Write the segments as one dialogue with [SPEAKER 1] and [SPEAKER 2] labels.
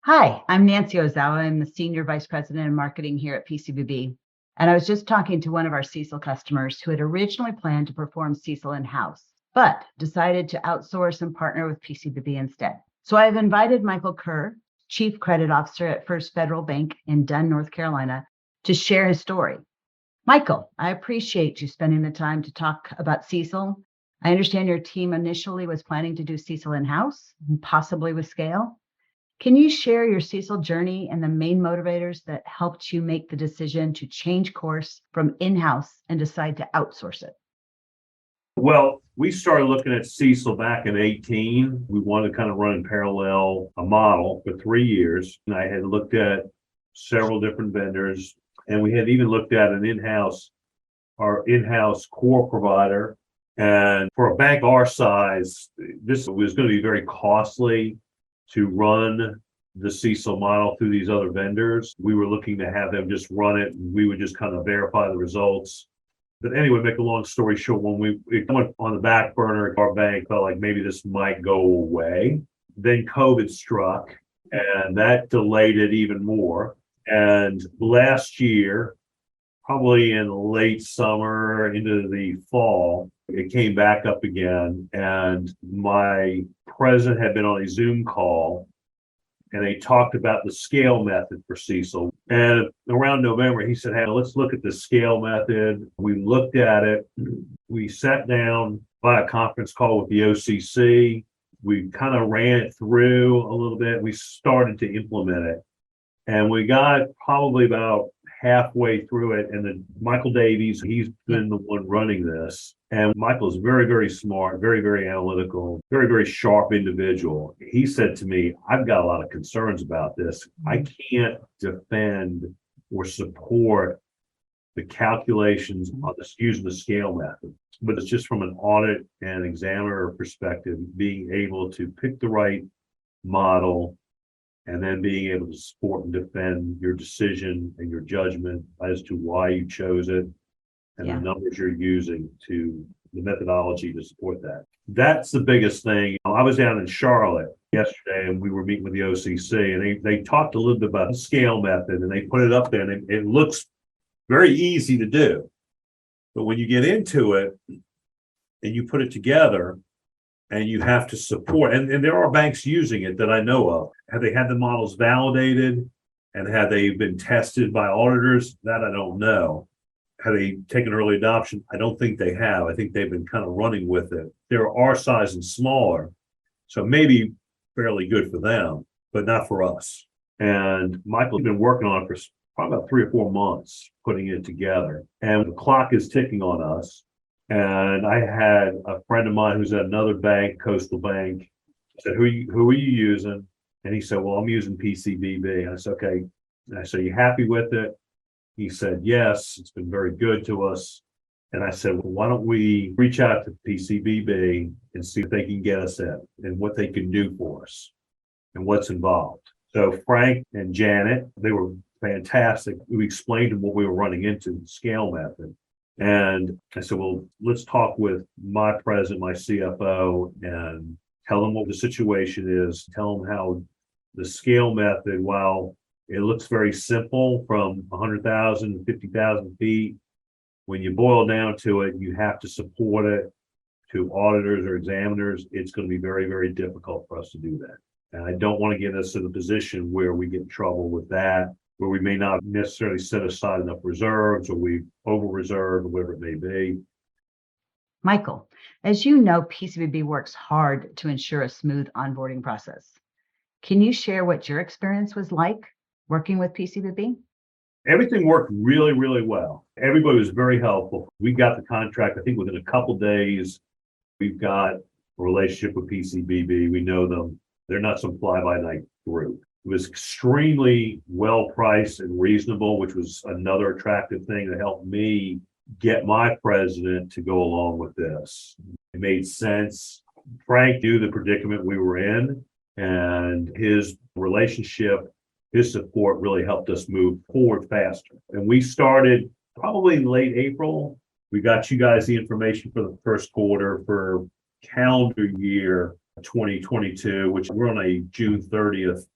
[SPEAKER 1] Hi, I'm Nancy Ozawa. I'm the Senior Vice President of Marketing here at PCBB. And I was just talking to one of our CECL customers who had originally planned to perform CECL in-house, but decided to outsource and partner with PCBB instead. So I've invited Michael Kerr, Chief Credit Officer at First Federal Bank in Dunn, North Carolina, to share his story. Michael, I appreciate you spending the time to talk about CECL. I understand your team initially was planning to do CECL in-house, and possibly with scale. Can you share your CECL journey and the main motivators that helped you make the decision to change course from in-house and decide to outsource it?
[SPEAKER 2] Well, we started looking at CECL back in 18. We wanted to kind of run in parallel a model for 3 years. And I had looked at several different vendors, and we had even looked at our in-house core provider. And for a bank our size, this was going to be very costly to run the CECL model through these other vendors. We were looking to have them just run it, and we would just kind of verify the results. But anyway, make a long story short, when we went on the back burner, our bank felt like maybe this might go away. Then COVID struck, and that delayed it even more. And last year, probably in late summer into the fall, it came back up again, and my president had been on a Zoom call, and they talked about the scale method for CECL. And around November, he said, hey, let's look at the scale method. We looked at it. We sat down by a conference call with the OCC. We kind of ran it through a little bit. We started to implement it. And we got probably about halfway through it, and then Michael Davies, he's been the one running this. And Michael's very, very smart, very, very analytical, very, very sharp individual. He said to me, I've got a lot of concerns about this. I can't defend or support the calculations on this using the scale method. But it's just from an audit and examiner perspective, being able to pick the right model and then being able to support and defend your decision and your judgment as to why you chose it and the numbers you're using to the methodology to support that. That's the biggest thing. I was down in Charlotte yesterday, and we were meeting with the OCC, and they talked a little bit about the scale method, and they put it up there, and it looks very easy to do. But when you get into it and you put it together, and you have to support, and there are banks using it that I know of. Have they had the models validated, and have they been tested by auditors? That I don't know. Have they taken early adoption? I don't think they have. I think they've been kind of running with it. They're our size and smaller, so maybe fairly good for them, but not for us. And Michael's been working on it for probably about 3 or 4 months, putting it together. And the clock is ticking on us. And I had a friend of mine who's at another bank, Coastal Bank, said, who are you using? And he said, well, I'm using PCBB. And I said, okay. And I said, you happy with it? He said, yes, it's been very good to us. And I said, well, why don't we reach out to PCBB and see if they can get us in and what they can do for us and what's involved. So Frank and Janet, they were fantastic. We explained to them what we were running into, the scale method. And I said, well, let's talk with my president, my CFO, and tell them what the situation is. Tell them how the scale method, while it looks very simple from 100,000 to 50,000 feet, when you boil down to it, you have to support it to auditors or examiners. It's going to be very, very difficult for us to do that. And I don't want to get us in a position where we get in trouble with that, where we may not necessarily set aside enough reserves, or we over-reserve, or whatever it may be.
[SPEAKER 1] Michael, as you know, PCBB works hard to ensure a smooth onboarding process. Can you share what your experience was like working with PCBB?
[SPEAKER 2] Everything worked really, really well. Everybody was very helpful. We got the contract, I think, within a couple of days. We've got a relationship with PCBB. We know them. They're not some fly-by-night group. It was extremely well priced and reasonable, which was another attractive thing that helped me get my president to go along with this. It made sense. Frank knew the predicament we were in, and his relationship, his support really helped us move forward faster. And we started probably in late April. We got you guys the information for the first quarter for calendar year 2022, which we're on a June 30th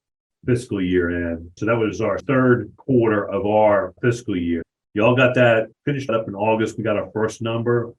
[SPEAKER 2] fiscal year end. So that was our third quarter of our fiscal year. Y'all got that finished up in August. We got our first number.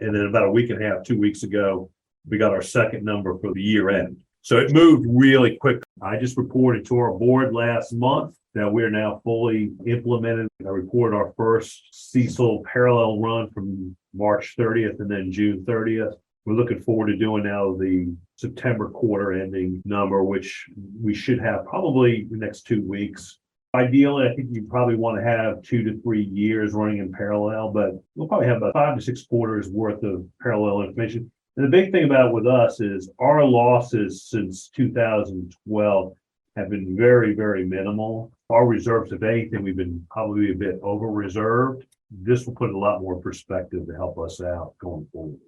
[SPEAKER 2] And then about a week and a half, 2 weeks ago, we got our second number for the year end. So it moved really quick. I just reported to our board last month that we're now fully implemented. I reported our first CECL parallel run from March 30th and then June 30th. We're looking forward to doing now the September quarter ending number, which we should have probably the next 2 weeks. Ideally, I think you probably want to have 2 to 3 years running in parallel, but we'll probably have about 5 to 6 quarters worth of parallel information. And the big thing about it with us is our losses since 2012 have been very, very minimal. Our reserves, if anything, we've been probably a bit over reserved. This will put a lot more perspective to help us out going forward.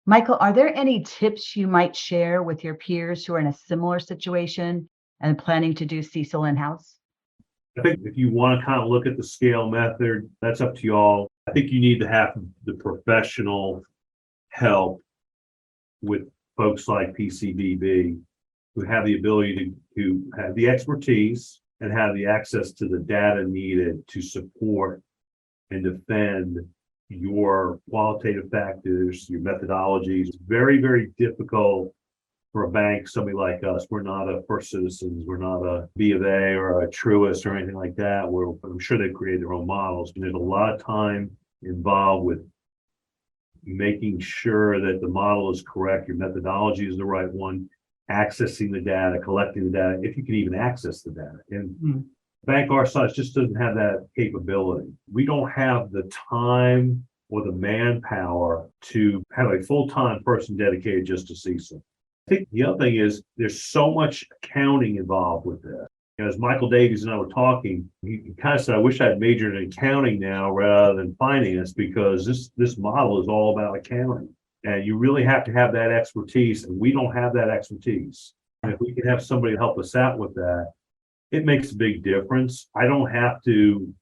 [SPEAKER 1] Michael, are there any tips you might share with your peers who are in a similar situation and planning to do CECL in-house?
[SPEAKER 2] I think if you want to kind of look at the scale method, that's up to y'all. I think you need to have the professional help with folks like PCBB who have the ability to have the expertise and have the access to the data needed to support and defend your qualitative factors, your methodologies. It's very, very difficult for a bank, somebody like us. We're not a First Citizens, we're not a B of A or a Truist or anything like that, where I'm sure they create their own models. And there's a lot of time involved with making sure that the model is correct, your methodology is the right one, accessing the data, collecting the data, if you can even access the data. And bank our size just doesn't have that capability. We don't have the time or the manpower to have a full-time person dedicated just to CECL. I think the other thing is there's so much accounting involved with this. As Michael Davies and I were talking, he kind of said, I wish I had majored in accounting now rather than finance, because this model is all about accounting. And you really have to have that expertise, and we don't have that expertise. And if we can have somebody help us out with that, it makes a big difference. I don't have to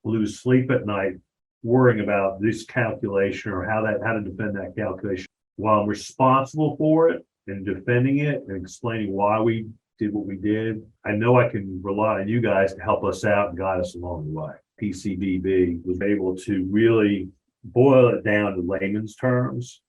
[SPEAKER 2] lose sleep at night worrying about this calculation or how to defend that calculation. While I'm responsible for it and defending it and explaining why we did what we did, I know I can rely on you guys to help us out and guide us along the way. PCBB was able to really boil it down to layman's terms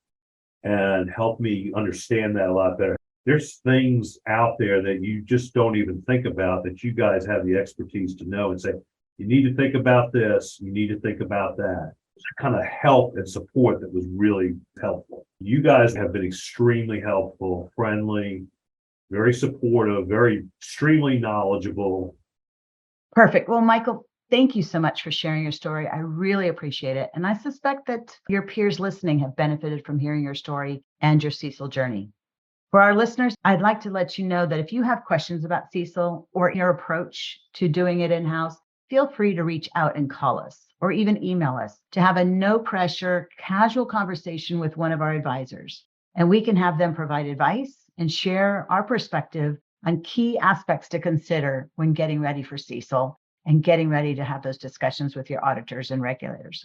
[SPEAKER 2] and help me understand that a lot better. There's things out there that you just don't even think about that you guys have the expertise to know and say, you need to think about this, you need to think about that. It's kind of help and support that was really helpful. You guys have been extremely helpful, friendly, very supportive, very extremely knowledgeable.
[SPEAKER 1] Perfect. Well, Michael, thank you so much for sharing your story. I really appreciate it. And I suspect that your peers listening have benefited from hearing your story and your CECL journey. For our listeners, I'd like to let you know that if you have questions about CECL or your approach to doing it in-house, feel free to reach out and call us or even email us to have a no-pressure, casual conversation with one of our advisors. And we can have them provide advice and share our perspective on key aspects to consider when getting ready for CECL and getting ready to have those discussions with your auditors and regulators.